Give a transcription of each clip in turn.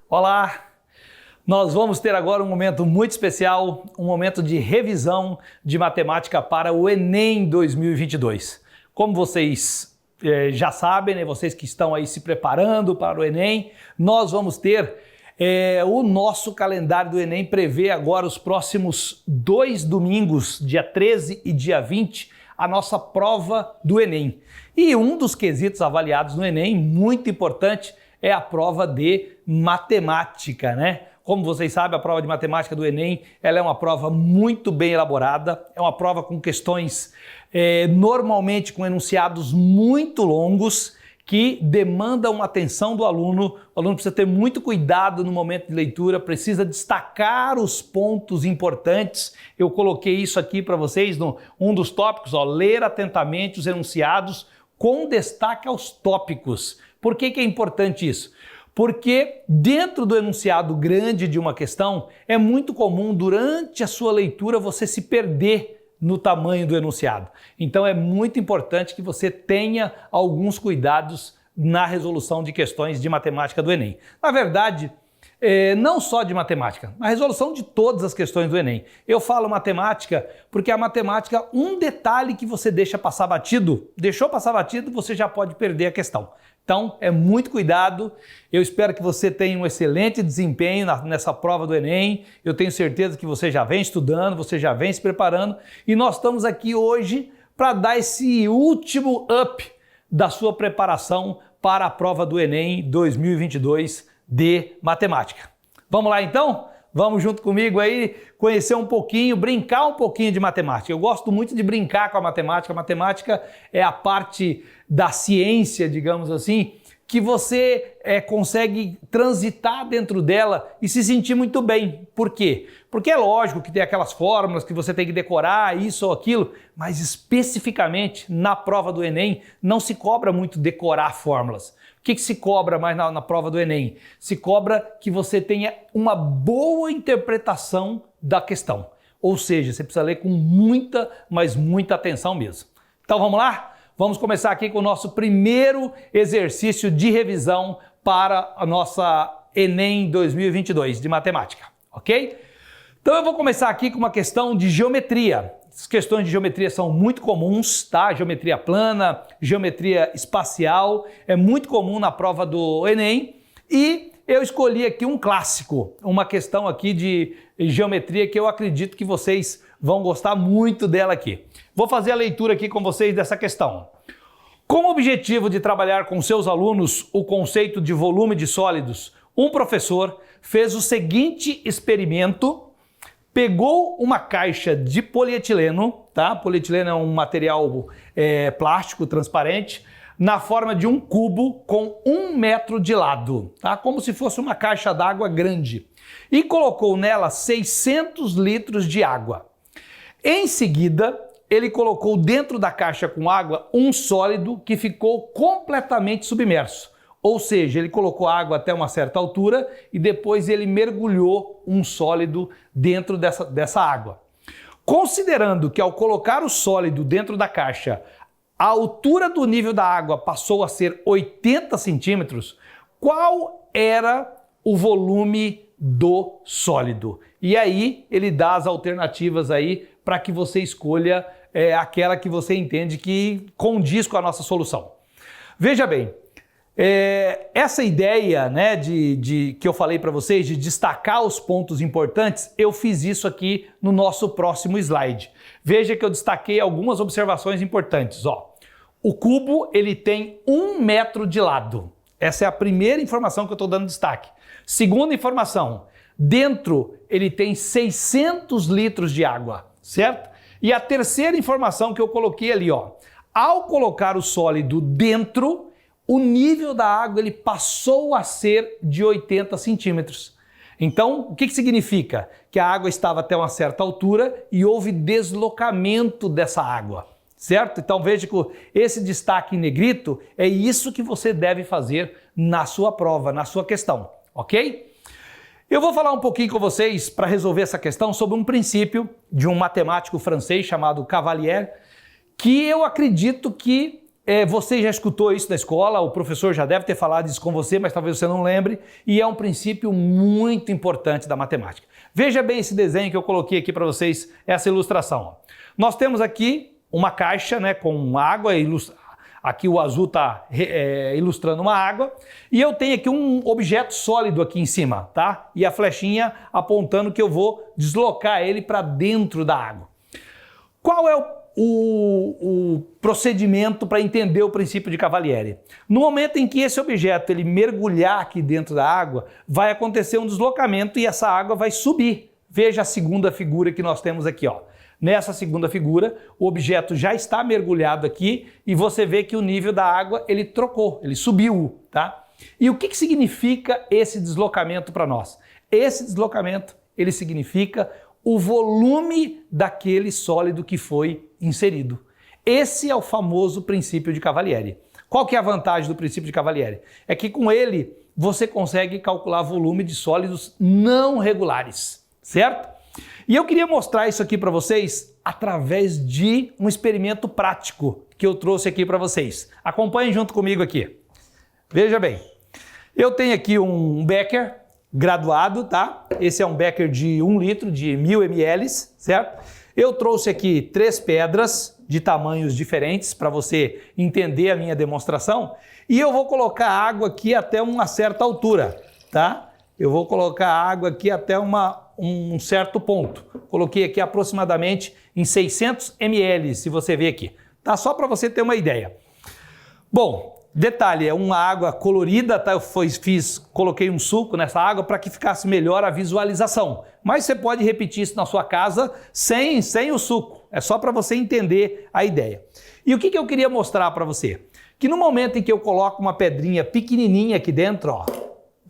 Olá! Nós vamos ter agora um momento muito especial, um momento de revisão de matemática para o Enem 2022. Como vocês já sabem, né, vocês que estão aí se preparando para o Enem, nós vamos ter o nosso calendário do Enem prevê agora os próximos 2 domingos, dia 13 e dia 20, a nossa prova do Enem. E um dos quesitos avaliados no Enem, muito importante, é a prova de matemática, né? Como vocês sabem, a prova de matemática do Enem, ela é uma prova muito bem elaborada, é uma prova com questões normalmente com enunciados muito longos, que demandam uma atenção do aluno. O aluno precisa ter muito cuidado no momento de leitura, precisa destacar os pontos importantes. Eu coloquei isso aqui para vocês no um dos tópicos, ler atentamente os enunciados com destaque aos tópicos. Por que é importante isso? Porque dentro do enunciado grande de uma questão, é muito comum durante a sua leitura você se perder no tamanho do enunciado. Então é muito importante que você tenha alguns cuidados na resolução de questões de matemática do Enem. Na verdade, não só de matemática, na resolução de todas as questões do Enem. Eu falo matemática porque a matemática, um detalhe que você deixou passar batido, você já pode perder a questão. Então, é muito cuidado. Eu espero que você tenha um excelente desempenho nessa prova do Enem. Eu tenho certeza que você já vem estudando, você já vem se preparando. E nós estamos aqui hoje para dar esse último up da sua preparação para a prova do Enem 2022 de matemática. Vamos lá então? Vamos junto comigo aí conhecer um pouquinho, brincar um pouquinho de matemática. Eu gosto muito de brincar com a matemática. A matemática é a parte da ciência, digamos assim, que você consegue transitar dentro dela e se sentir muito bem. Por quê? Porque é lógico que tem aquelas fórmulas que você tem que decorar, isso ou aquilo, mas especificamente na prova do Enem não se cobra muito decorar fórmulas. O que se cobra mais na prova do Enem? Se cobra que você tenha uma boa interpretação da questão. Ou seja, você precisa ler com muita, mas muita atenção mesmo. Então vamos lá? Vamos começar aqui com o nosso primeiro exercício de revisão para a nossa Enem 2022 de matemática, ok? Então eu vou começar aqui com uma questão de geometria. As questões de geometria são muito comuns, tá? Geometria plana, geometria espacial, é muito comum na prova do Enem. E eu escolhi aqui um clássico, uma questão aqui de geometria que eu acredito que vocês vão gostar muito dela aqui. Vou fazer a leitura aqui com vocês dessa questão. Com o objetivo de trabalhar com seus alunos o conceito de volume de sólidos, um professor fez o seguinte experimento. Pegou uma caixa de polietileno, tá? Polietileno é um material plástico transparente, na forma de um cubo com 1 metro de lado, tá? Como se fosse uma caixa d'água grande. E colocou nela 600 litros de água. Em seguida, ele colocou dentro da caixa com água um sólido que ficou completamente submerso. Ou seja, ele colocou água até uma certa altura e depois ele mergulhou um sólido dentro dessa água. Considerando que ao colocar o sólido dentro da caixa, a altura do nível da água passou a ser 80 centímetros, qual era o volume do sólido? E aí ele dá as alternativas aí para que você escolha aquela que você entende que condiz com a nossa solução. Veja bem, essa ideia, né, que eu falei para vocês de destacar os pontos importantes, eu fiz isso aqui no nosso próximo slide. Veja que eu destaquei algumas observações importantes. O cubo ele tem 1 metro de lado. Essa é a primeira informação que eu estou dando destaque. Segunda informação, dentro ele tem 600 litros de água, certo? E a terceira informação que eu coloquei ali, ao colocar o sólido dentro, o nível da água ele passou a ser de 80 centímetros. Então, o que significa? Que a água estava até uma certa altura e houve deslocamento dessa água, certo? Então veja que esse destaque em negrito é isso que você deve fazer na sua prova, na sua questão, ok? Eu vou falar um pouquinho com vocês para resolver essa questão sobre um princípio de um matemático francês chamado Cavalier, que eu acredito que Você já escutou isso na escola, o professor já deve ter falado isso com você, mas talvez você não lembre, e é um princípio muito importante da matemática. Veja bem esse desenho que eu coloquei aqui para vocês, essa ilustração. Nós temos aqui uma caixa, né, com água, aqui o azul está ilustrando uma água, e eu tenho aqui um objeto sólido aqui em cima, tá? E a flechinha apontando que eu vou deslocar ele para dentro da água. Qual é o procedimento para entender o princípio de Cavalieri? No momento em que esse objeto ele mergulhar aqui dentro da água, vai acontecer um deslocamento e essa água vai subir. Veja a segunda figura que nós temos aqui, ó. Nessa segunda figura, o objeto já está mergulhado aqui e você vê que o nível da água ele trocou, ele subiu, tá? E o que significa esse deslocamento para nós? Esse deslocamento ele significa o volume daquele sólido que foi inserido. Esse é o famoso princípio de Cavalieri. Qual que é a vantagem do princípio de Cavalieri? É que com ele você consegue calcular volume de sólidos não regulares, certo? E eu queria mostrar isso aqui para vocês através de um experimento prático que eu trouxe aqui para vocês. Acompanhem junto comigo aqui. Veja bem, eu tenho aqui um becker graduado, tá? Esse é um becker de 1 litro, de 1000 ml, certo? Eu trouxe aqui 3 pedras de tamanhos diferentes para você entender a minha demonstração e eu vou colocar água aqui até uma certa altura, tá? Eu vou colocar água aqui até um certo ponto. Coloquei aqui aproximadamente em 600 ml, se você ver aqui. Tá? Só para você ter uma ideia. Bom, detalhe, é uma água colorida, tá? Coloquei um suco nessa água para que ficasse melhor a visualização. Mas você pode repetir isso na sua casa sem o suco. É só para você entender a ideia. E o que eu queria mostrar para você? Que no momento em que eu coloco uma pedrinha pequenininha aqui dentro, ó,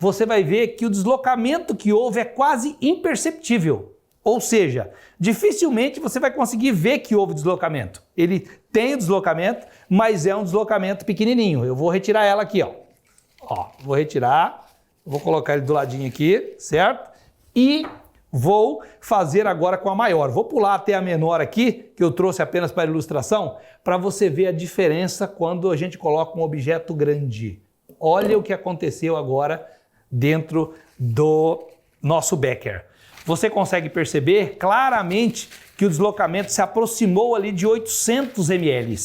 você vai ver que o deslocamento que houve é quase imperceptível. Ou seja, dificilmente você vai conseguir ver que houve deslocamento. Ele tem o deslocamento, mas é um deslocamento pequenininho. Eu vou retirar ela aqui, ó. Vou retirar, vou colocar ele do ladinho aqui, certo? E vou fazer agora com a maior. Vou pular até a menor aqui, que eu trouxe apenas para ilustração, para você ver a diferença quando a gente coloca um objeto grande. Olha o que aconteceu agora dentro do nosso becker. Você consegue perceber claramente que o deslocamento se aproximou ali de 800 ml.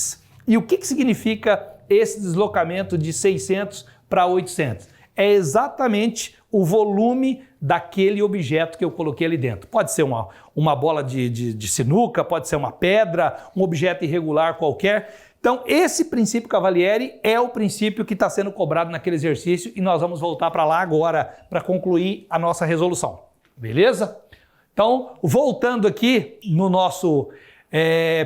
E o que significa esse deslocamento de 600 para 800? É exatamente o volume daquele objeto que eu coloquei ali dentro. Pode ser uma bola de sinuca, pode ser uma pedra, um objeto irregular qualquer. Então, esse princípio Cavalieri é o princípio que está sendo cobrado naquele exercício e nós vamos voltar para lá agora para concluir a nossa resolução. Beleza? Então, voltando aqui no nosso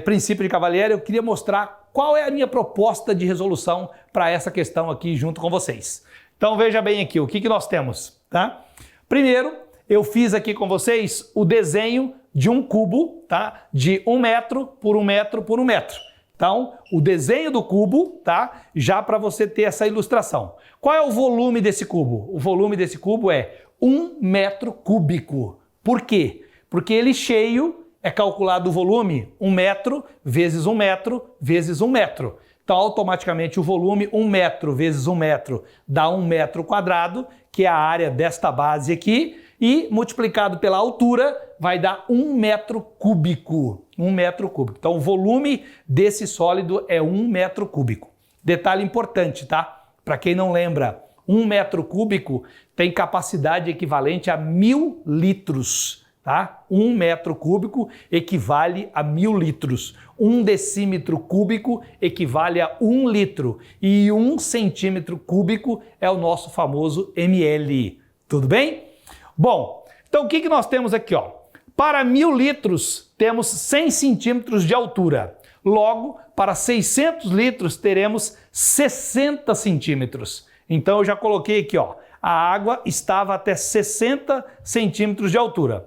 princípio de Cavalieri, eu queria mostrar qual é a minha proposta de resolução para essa questão aqui junto com vocês. Então, veja bem aqui o que nós temos, tá? Primeiro, eu fiz aqui com vocês o desenho de um cubo, tá? De 1 metro por 1 metro por 1 metro. Então, o desenho do cubo, tá? Já para você ter essa ilustração. Qual é o volume desse cubo? O volume desse cubo é 1 metro cúbico. Por quê? Porque ele cheio é calculado o volume 1 metro vezes 1 metro vezes 1 metro. Então, automaticamente, o volume 1 metro vezes 1 metro dá 1 metro quadrado, que é a área desta base aqui, e multiplicado pela altura vai dar 1 metro cúbico. 1 metro cúbico. Então, o volume desse sólido é 1 metro cúbico. Detalhe importante, tá? Para quem não lembra, 1 metro cúbico tem capacidade equivalente a 1000 litros, tá? 1 metro cúbico equivale a 1000 litros. 1 decímetro cúbico equivale a 1 litro. E 1 centímetro cúbico é o nosso famoso ml. Tudo bem? Bom, então o que nós temos aqui, ó? Para 1000 litros temos 100 centímetros de altura. Logo, para 600 litros teremos 60 centímetros. Então eu já coloquei aqui, ó, a água estava até 60 centímetros de altura.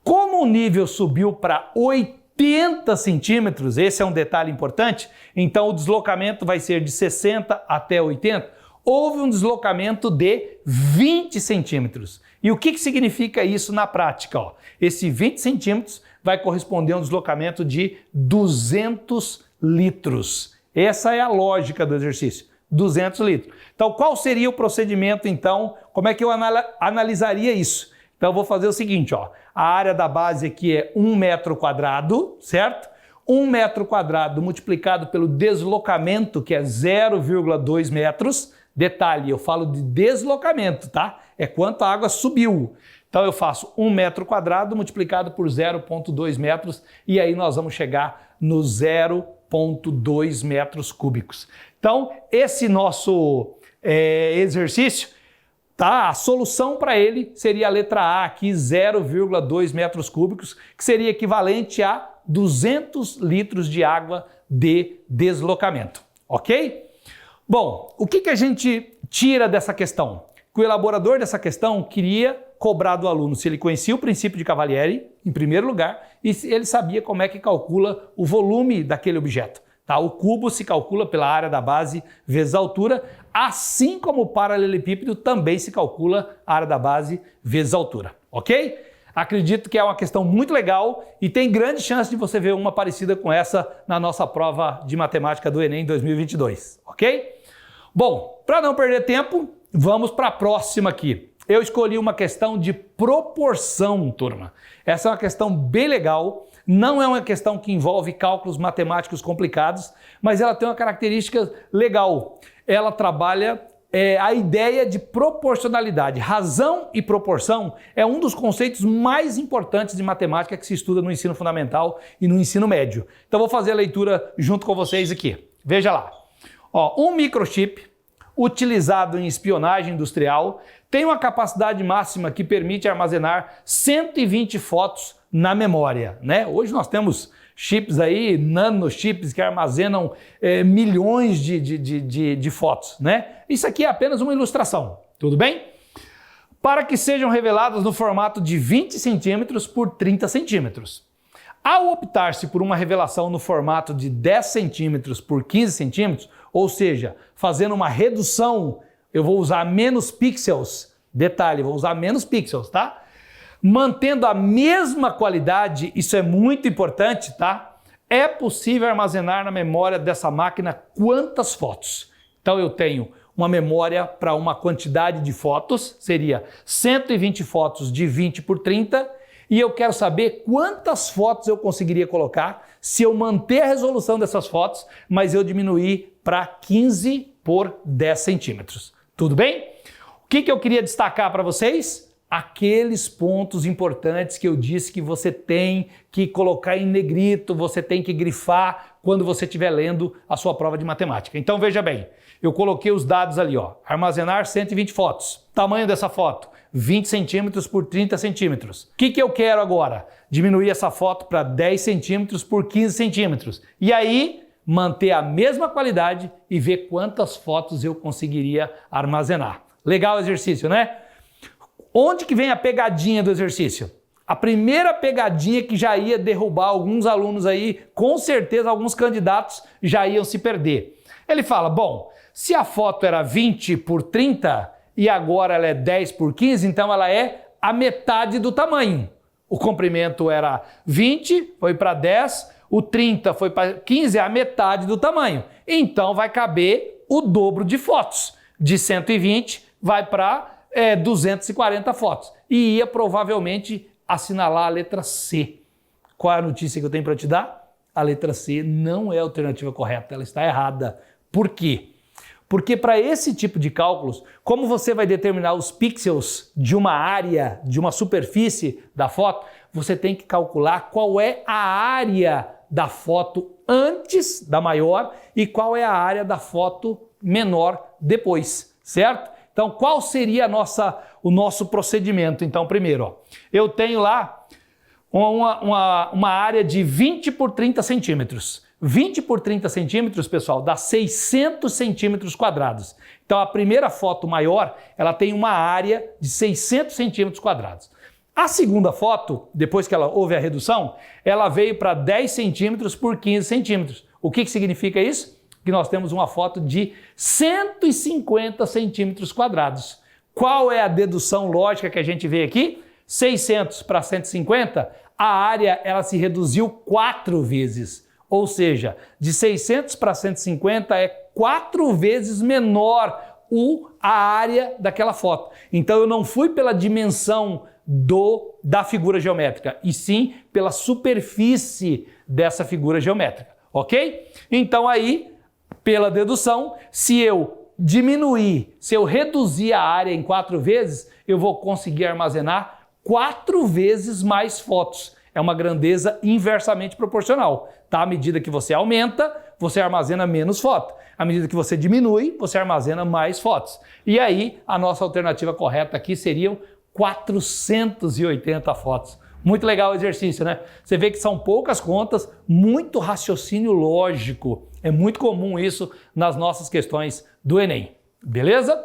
Como o nível subiu para 80 centímetros, esse é um detalhe importante, então o deslocamento vai ser de 60 até 80, houve um deslocamento de 20 centímetros. E o que significa isso na prática? Ó? Esse 20 centímetros vai corresponder a um deslocamento de 200 litros. Essa é a lógica do exercício, 200 litros. Então, qual seria o procedimento, então? Como é que eu analisaria isso? Então, eu vou fazer o seguinte, ó. A área da base aqui é 1 metro quadrado, certo? 1 metro quadrado multiplicado pelo deslocamento, que é 0,2 metros. Detalhe, eu falo de deslocamento, tá? É quanto a água subiu. Então eu faço 1 metro quadrado multiplicado por 0,2 metros e aí nós vamos chegar no 0,2 metros cúbicos. Então esse nosso exercício, tá? A solução para ele seria a letra A aqui, 0,2 metros cúbicos, que seria equivalente a 200 litros de água de deslocamento, ok? Bom, o que a gente tira dessa questão? Que o elaborador dessa questão queria cobrar do aluno se ele conhecia o princípio de Cavalieri, em primeiro lugar, e se ele sabia como é que calcula o volume daquele objeto. Tá? O cubo se calcula pela área da base vezes a altura, assim como o paralelepípedo também se calcula a área da base vezes a altura, ok? Acredito que é uma questão muito legal e tem grande chance de você ver uma parecida com essa na nossa prova de matemática do Enem 2022, ok? Bom, para não perder tempo, vamos para a próxima aqui. Eu escolhi uma questão de proporção, turma. Essa é uma questão bem legal, não é uma questão que envolve cálculos matemáticos complicados, mas ela tem uma característica legal. Ela trabalha a ideia de proporcionalidade. Razão e proporção é um dos conceitos mais importantes de matemática que se estuda no ensino fundamental e no ensino médio. Então vou fazer a leitura junto com vocês aqui. Veja lá. Ó, um microchip utilizado em espionagem industrial tem uma capacidade máxima que permite armazenar 120 fotos na memória, né? Hoje nós temos chips aí, nanochips que armazenam milhões de fotos, né? Isso aqui é apenas uma ilustração, tudo bem? Para que sejam reveladas no formato de 20 centímetros por 30 centímetros. Ao optar-se por uma revelação no formato de 10 centímetros por 15 centímetros, ou seja, fazendo uma redução, eu vou usar menos pixels, detalhe, vou usar menos pixels, tá? Mantendo a mesma qualidade, isso é muito importante, tá? É possível armazenar na memória dessa máquina quantas fotos? Então eu tenho uma memória para uma quantidade de fotos, seria 120 fotos de 20 por 30, e eu quero saber quantas fotos eu conseguiria colocar se eu manter a resolução dessas fotos, mas eu diminuir para 15 por 10 centímetros. Tudo bem? O que eu queria destacar para vocês? Aqueles pontos importantes que eu disse que você tem que colocar em negrito, você tem que grifar quando você estiver lendo a sua prova de matemática. Então veja bem, eu coloquei os dados ali, ó, armazenar 120 fotos, tamanho dessa foto, 20 centímetros por 30 centímetros. O que eu quero agora? Diminuir essa foto para 10 centímetros por 15 centímetros. E aí, manter a mesma qualidade e ver quantas fotos eu conseguiria armazenar. Legal o exercício, né? Onde que vem a pegadinha do exercício? A primeira pegadinha que já ia derrubar alguns alunos aí, com certeza alguns candidatos já iam se perder. Ele fala, bom, se a foto era 20 por 30 e agora ela é 10 por 15, então ela é a metade do tamanho. O comprimento era 20, foi para 10, o 30 foi para 15, é a metade do tamanho. Então vai caber o dobro de fotos. De 120 vai para 240 fotos. E ia provavelmente assinalar a letra C. Qual é a notícia que eu tenho para te dar? A letra C não é a alternativa correta, ela está errada. Por quê? Porque para esse tipo de cálculos, como você vai determinar os pixels de uma área, de uma superfície da foto, você tem que calcular qual é a área da foto antes da maior e qual é a área da foto menor depois, certo? Então, qual seria o nosso procedimento? Então, primeiro, ó, eu tenho lá uma área de 20 por 30 centímetros. 20 por 30 centímetros, pessoal, dá 600 centímetros quadrados. Então, a primeira foto maior, ela tem uma área de 600 centímetros quadrados. A segunda foto, depois que houve a redução, ela veio para 10 centímetros por 15 centímetros. O que significa isso? Que nós temos uma foto de 150 centímetros quadrados. Qual é a dedução lógica que a gente vê aqui? 600 para 150, a área ela se reduziu 4 vezes. Ou seja, de 600 para 150 é 4 vezes menor a área daquela foto. Então eu não fui pela dimensão da figura geométrica, e sim pela superfície dessa figura geométrica, ok? Então aí, pela dedução, se eu reduzir a área em 4 vezes, eu vou conseguir armazenar 4 vezes mais fotos. É uma grandeza inversamente proporcional, tá? À medida que você aumenta, você armazena menos foto. À medida que você diminui, você armazena mais fotos. E aí, a nossa alternativa correta aqui seriam 480 fotos. Muito legal o exercício, né? Você vê que são poucas contas, muito raciocínio lógico. É muito comum isso nas nossas questões do Enem, beleza?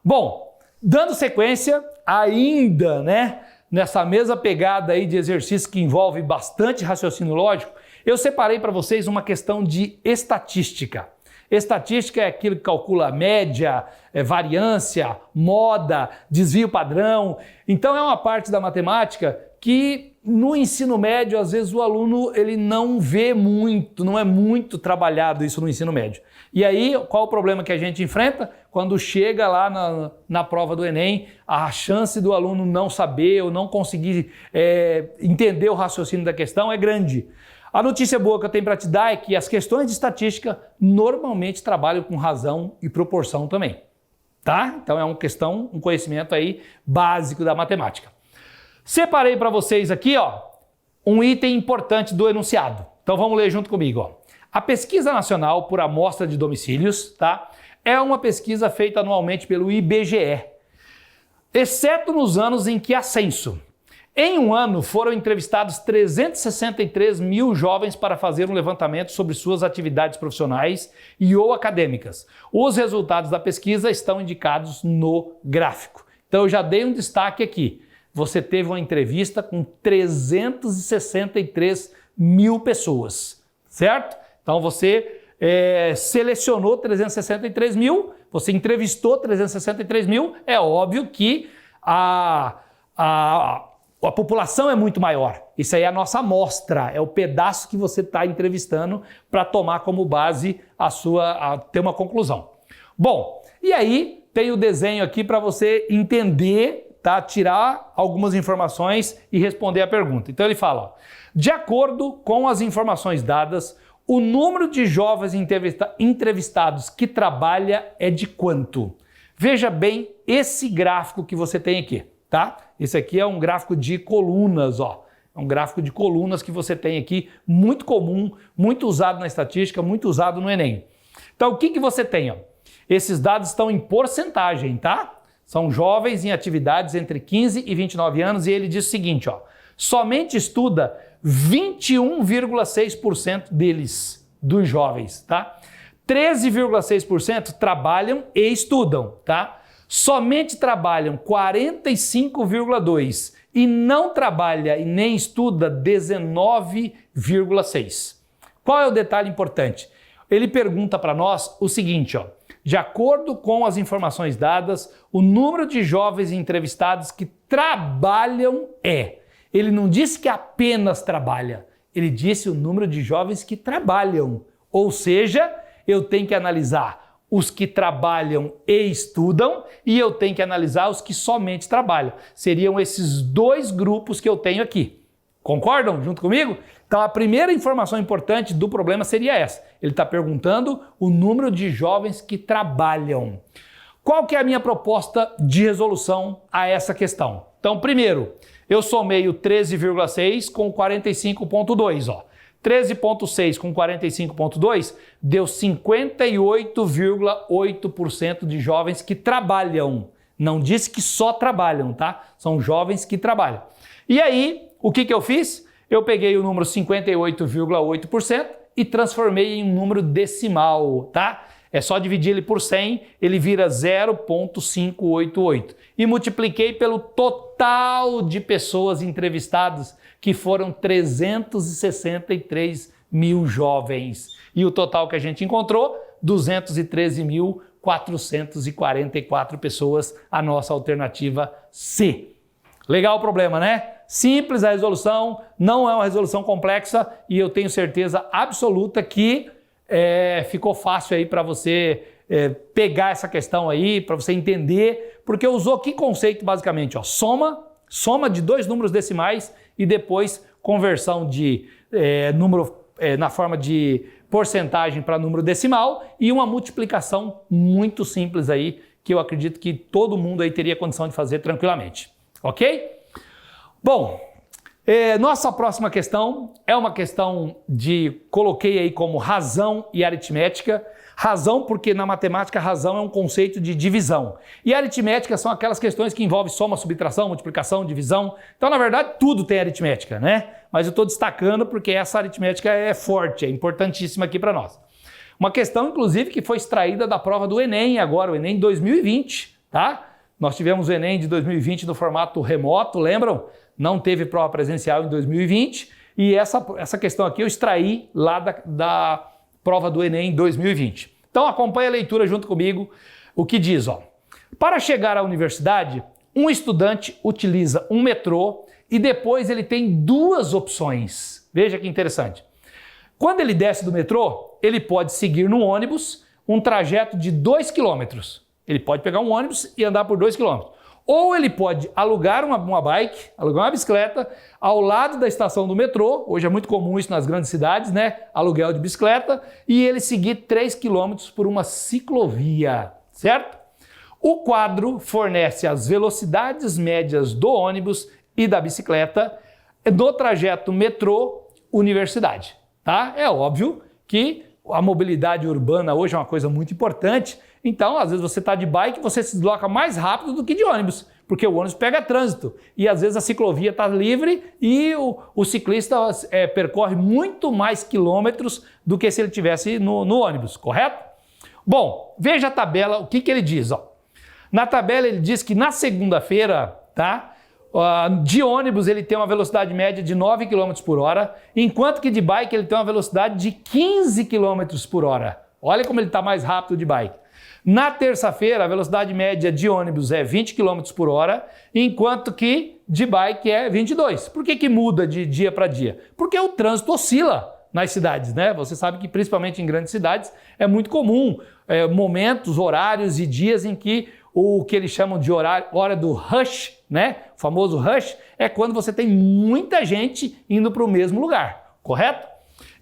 Bom, dando sequência, ainda, né, nessa mesma pegada aí de exercício que envolve bastante raciocínio lógico, eu separei para vocês uma questão de estatística. Estatística é aquilo que calcula média, variância, moda, desvio padrão. Então é uma parte da matemática que no ensino médio, às vezes o aluno ele não vê muito, não é muito trabalhado isso no ensino médio. E aí, qual o problema que a gente enfrenta? Quando chega lá na prova do Enem, a chance do aluno não saber ou não conseguir entender o raciocínio da questão é grande. A notícia boa que eu tenho para te dar é que as questões de estatística normalmente trabalham com razão e proporção também, tá? Então é um conhecimento aí básico da matemática. Separei para vocês aqui, ó, um item importante do enunciado. Então vamos ler junto comigo, ó. A Pesquisa Nacional por Amostra de Domicílios, tá? É uma pesquisa feita anualmente pelo IBGE, exceto nos anos em que há censo. Em um ano, foram entrevistados 363 mil jovens para fazer um levantamento sobre suas atividades profissionais e ou acadêmicas. Os resultados da pesquisa estão indicados no gráfico. Então, eu já dei um destaque aqui. Você teve uma entrevista com 363 mil pessoas, certo? Então, você selecionou 363 mil, você entrevistou 363 mil, é óbvio que a população é muito maior. Isso aí é a nossa amostra, é o pedaço que você está entrevistando para tomar como base ter uma conclusão. Bom, e aí tem o desenho aqui para você entender, tá? Tirar algumas informações e responder a pergunta. Então ele fala, ó, de acordo com as informações dadas, o número de jovens entrevistados que trabalha é de quanto? Veja bem esse gráfico que você tem aqui, tá? Esse aqui é um gráfico de colunas, ó. É um gráfico de colunas que você tem aqui, muito comum, muito usado na estatística, muito usado no Enem. Então, o que você tem, ó? Esses dados estão em porcentagem, tá? São jovens em atividades entre 15 e 29 anos e ele diz o seguinte, ó. Somente estuda 21,6% deles, dos jovens, tá? 13,6% trabalham e estudam, tá? Somente trabalham 45,2% e não trabalha e nem estuda 19,6%. Qual é o detalhe importante? Ele pergunta para nós o seguinte, ó, de acordo com as informações dadas, o número de jovens entrevistados que trabalham ele não disse que apenas trabalha, ele disse o número de jovens que trabalham, ou seja, eu tenho que analisar os que trabalham e estudam e eu tenho que analisar os que somente trabalham. Seriam esses dois grupos que eu tenho aqui. Concordam junto comigo? Então a primeira informação importante do problema seria essa. Ele está perguntando o número de jovens que trabalham. Qual que é a minha proposta de resolução a essa questão? Então, primeiro, eu somei o 13,6 com 45,2, ó. 13,6 com 45,2 deu 58,8% de jovens que trabalham. Não disse que só trabalham, tá? São jovens que trabalham. E aí, o que eu fiz? Eu peguei o número 58,8% e transformei em um número decimal, tá? É só dividir ele por 100, ele vira 0,588. E multipliquei pelo total de pessoas entrevistadas, que foram 363 mil jovens. E o total que a gente encontrou, 213.444 pessoas, a nossa alternativa C. Legal o problema, né? simples a resolução, não é uma resolução complexa e eu tenho certeza absoluta que ficou fácil aí para você pegar essa questão aí, para você entender, porque usou que conceito basicamente? Ó, soma de dois números decimais e depois conversão de número na forma de porcentagem para número decimal e uma multiplicação muito simples aí, que eu acredito que todo mundo aí teria condição de fazer tranquilamente, ok? Bom, nossa próxima questão é uma questão coloquei aí como razão e aritmética. Razão porque na matemática razão é um conceito de divisão. E aritmética são aquelas questões que envolvem soma, subtração, multiplicação, divisão. Então, na verdade, tudo tem aritmética, né? Mas eu estou destacando porque essa aritmética é forte, é importantíssima aqui para nós. Uma questão, inclusive, que foi extraída da prova do Enem agora, o Enem 2020, tá? Nós tivemos o Enem de 2020 no formato remoto, lembram? Não teve prova presencial em 2020 e essa questão aqui eu extraí lá da prova do Enem 2020. Então acompanhe a leitura junto comigo, o que diz, ó. Para chegar à universidade, um estudante utiliza um metrô e depois ele tem duas opções. Veja que interessante. Quando ele desce do metrô, ele pode seguir no ônibus um trajeto de 2 km. Ele pode pegar um ônibus e andar por 2 km. Ou ele pode alugar uma bike, alugar uma bicicleta ao lado da estação do metrô, hoje é muito comum isso nas grandes cidades, né? Aluguel de bicicleta, e ele seguir 3 km por uma ciclovia, certo? O quadro fornece as velocidades médias do ônibus e da bicicleta no trajeto metrô-universidade, tá? É óbvio que a mobilidade urbana hoje é uma coisa muito importante, então às vezes você está de bike, você se desloca mais rápido do que de ônibus, porque o ônibus pega trânsito e às vezes a ciclovia está livre e o ciclista percorre muito mais quilômetros do que se ele tivesse no ônibus, correto? Bom, veja a tabela, o que ele diz, ó. Na tabela ele diz que na segunda-feira, tá? De ônibus ele tem uma velocidade média de 9 km por hora, enquanto que de bike ele tem uma velocidade de 15 km por hora. Olha como ele está mais rápido de bike. Na terça-feira a velocidade média de ônibus é 20 km por hora, enquanto que de bike é 22. Por que muda de dia para dia? Porque o trânsito oscila nas cidades, né? Você sabe que principalmente em grandes cidades é muito comum momentos, horários e dias em que o que eles chamam de hora do rush, né? O famoso rush é quando você tem muita gente indo para o mesmo lugar, correto?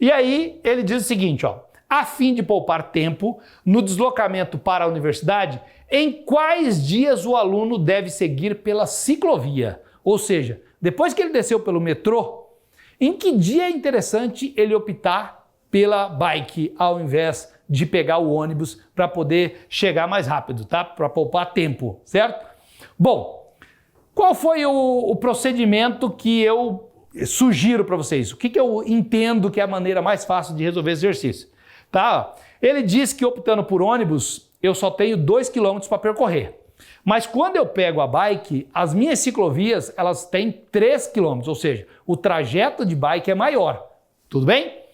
E aí ele diz o seguinte, ó, a fim de poupar tempo no deslocamento para a universidade, em quais dias o aluno deve seguir pela ciclovia? Ou seja, depois que ele desceu pelo metrô, em que dia é interessante ele optar pela bike ao invés de pegar o ônibus para poder chegar mais rápido, tá? Para poupar tempo, certo? Bom, qual foi o procedimento que eu sugiro para vocês? O que eu entendo que é a maneira mais fácil de resolver esse exercício? Tá? Ele diz que optando por ônibus, eu só tenho 2 km para percorrer. Mas quando eu pego a bike, as minhas ciclovias, elas têm 3 km, ou seja, o trajeto de bike é maior. Tudo bem?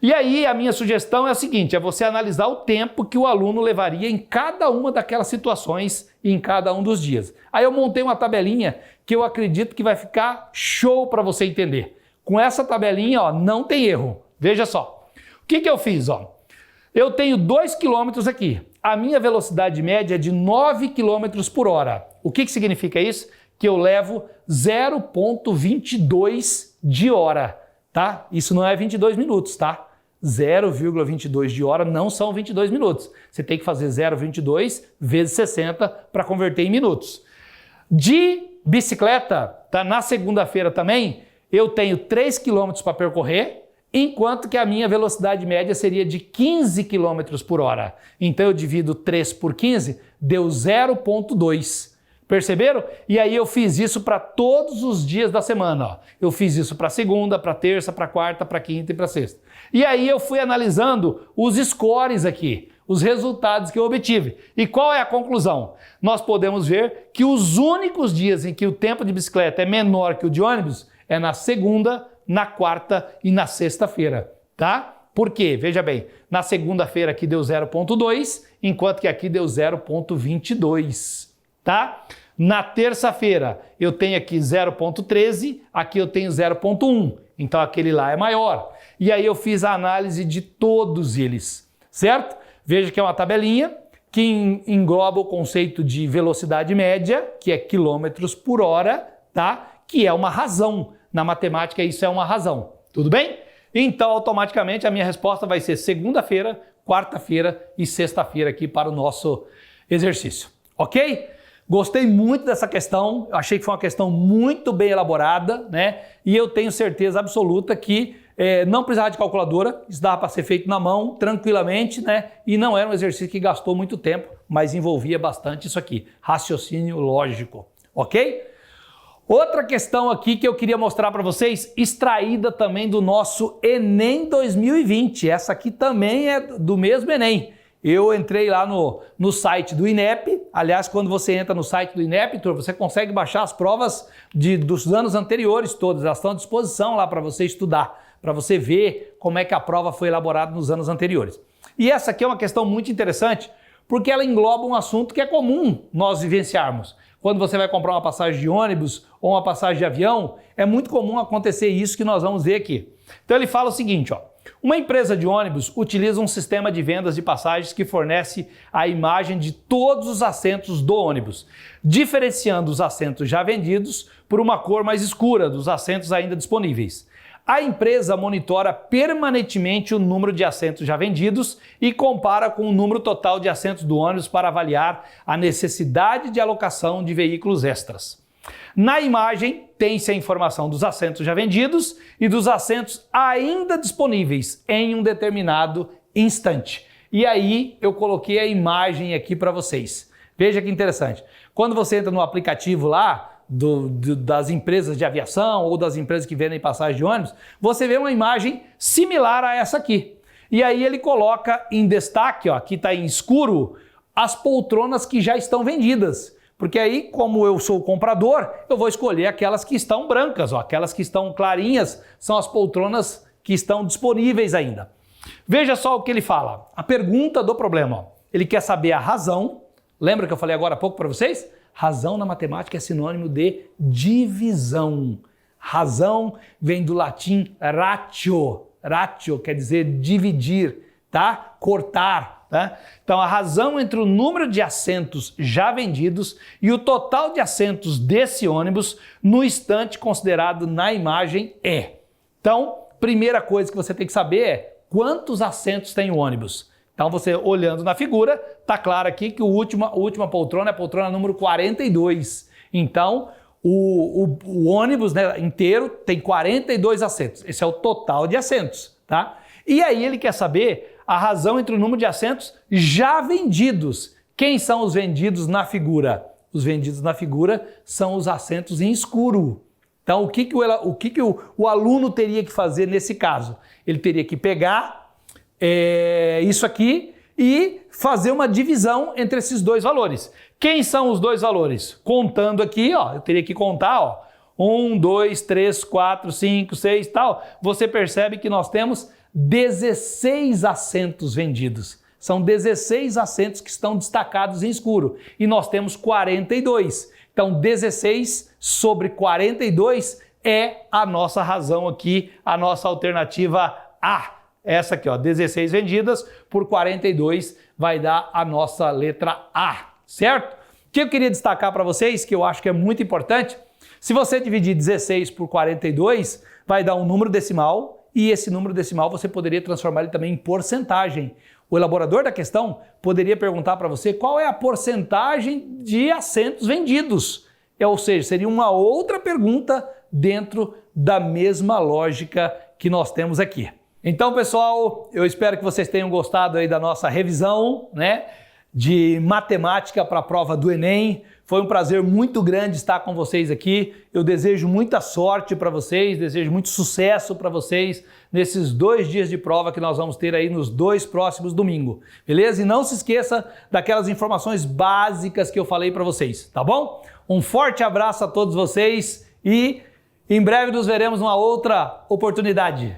E aí a minha sugestão é a seguinte, é você analisar o tempo que o aluno levaria em cada uma daquelas situações e em cada um dos dias. Aí eu montei uma tabelinha que eu acredito que vai ficar show para você entender. Com essa tabelinha, ó, não tem erro. Veja só. O que eu fiz? Ó? Eu tenho 2 km aqui. A minha velocidade média é de 9 km por hora. O que significa isso? Que eu levo 0,22 de hora, tá? Isso não é 22 minutos, tá? 0,22 de hora não são 22 minutos. Você tem que fazer 0,22 vezes 60 para converter em minutos. De bicicleta, tá? Na segunda-feira também, eu tenho 3 km para percorrer, enquanto que a minha velocidade média seria de 15 km por hora. Então eu divido 3 por 15, deu 0,2. Perceberam? E aí eu fiz isso para todos os dias da semana. Ó. Eu fiz isso para segunda, para terça, para quarta, para quinta e para sexta. E aí eu fui analisando os scores aqui, os resultados que eu obtive. E qual é a conclusão? Nós podemos ver que os únicos dias em que o tempo de bicicleta é menor que o de ônibus é na segunda, na quarta e na sexta-feira, tá? Por quê? Veja bem, na segunda-feira aqui deu 0,2, enquanto que aqui deu 0,22, tá? Na terça-feira eu tenho aqui 0,13, aqui eu tenho 0,1, então aquele lá é maior. E aí eu fiz a análise de todos eles, certo? Veja que é uma tabelinha que engloba o conceito de velocidade média, que é quilômetros por hora, tá? Que é uma razão. Na matemática isso é uma razão, tudo bem? Então automaticamente a minha resposta vai ser segunda-feira, quarta-feira e sexta-feira aqui para o nosso exercício, ok? Gostei muito dessa questão, eu achei que foi uma questão muito bem elaborada, né? E eu tenho certeza absoluta que não precisava de calculadora, isso dava para ser feito na mão, tranquilamente, né? E não era um exercício que gastou muito tempo, mas envolvia bastante isso aqui, raciocínio lógico, ok? Outra questão aqui que eu queria mostrar para vocês, extraída também do nosso Enem 2020, essa aqui também é do mesmo Enem. Eu entrei lá no site do INEP, aliás, quando você entra no site do INEP, você consegue baixar as provas dos anos anteriores todas, elas estão à disposição lá para você estudar, para você ver como é que a prova foi elaborada nos anos anteriores. E essa aqui é uma questão muito interessante, porque ela engloba um assunto que é comum nós vivenciarmos. Quando você vai comprar uma passagem de ônibus ou uma passagem de avião, é muito comum acontecer isso que nós vamos ver aqui. Então ele fala o seguinte, ó. Uma empresa de ônibus utiliza um sistema de vendas de passagens que fornece a imagem de todos os assentos do ônibus, diferenciando os assentos já vendidos por uma cor mais escura dos assentos ainda disponíveis. A empresa monitora permanentemente o número de assentos já vendidos e compara com o número total de assentos do ônibus para avaliar a necessidade de alocação de veículos extras. Na imagem, tem-se a informação dos assentos já vendidos e dos assentos ainda disponíveis em um determinado instante. E aí eu coloquei a imagem aqui para vocês. Veja que interessante. Quando você entra no aplicativo lá, das empresas de aviação ou das empresas que vendem passagem de ônibus, você vê uma imagem similar a essa aqui. E aí ele coloca em destaque, ó, aqui está em escuro, as poltronas que já estão vendidas. Porque aí, como eu sou o comprador, eu vou escolher aquelas que estão brancas, ó, aquelas que estão clarinhas, são as poltronas que estão disponíveis ainda. Veja só o que ele fala. A pergunta do problema, ó. Ele quer saber a razão. Lembra que eu falei agora há pouco para vocês? Razão na matemática é sinônimo de divisão. Razão vem do latim ratio. Ratio quer dizer dividir, tá? Cortar, tá? Então a razão entre o número de assentos já vendidos e o total de assentos desse ônibus no instante considerado na imagem é. Então, primeira coisa que você tem que saber é quantos assentos tem o ônibus. Então você olhando na figura, tá claro aqui que a última poltrona é a poltrona número 42. Então o ônibus, né, inteiro tem 42 assentos. Esse é o total de assentos, tá? E aí ele quer saber a razão entre o número de assentos já vendidos. Quem são os vendidos na figura? Os vendidos na figura são os assentos em escuro. Então o que o aluno teria que fazer nesse caso? Ele teria que pegar isso aqui e fazer uma divisão entre esses dois valores. Quem são os dois valores? Contando aqui, ó, eu teria que contar, ó, 1, 2, 3, 4, 5, 6 e tal. Você percebe que nós temos 16 assentos vendidos. São 16 assentos que estão destacados em escuro e nós temos 42. Então 16 sobre 42 é a nossa razão aqui, a nossa alternativa A. Essa aqui, ó, 16 vendidas por 42 vai dar a nossa letra A, certo? O que eu queria destacar para vocês, que eu acho que é muito importante, se você dividir 16 por 42, vai dar um número decimal e esse número decimal você poderia transformar ele também em porcentagem. O elaborador da questão poderia perguntar para você qual é a porcentagem de assentos vendidos. Ou seja, seria uma outra pergunta dentro da mesma lógica que nós temos aqui. Então, pessoal, eu espero que vocês tenham gostado aí da nossa revisão, né, de matemática para a prova do Enem. Foi um prazer muito grande estar com vocês aqui. Eu desejo muita sorte para vocês, desejo muito sucesso para vocês nesses 2 dias de prova que nós vamos ter aí nos 2 próximos domingos, beleza? E não se esqueça daquelas informações básicas que eu falei para vocês, tá bom? Um forte abraço a todos vocês e em breve nos veremos numa outra oportunidade.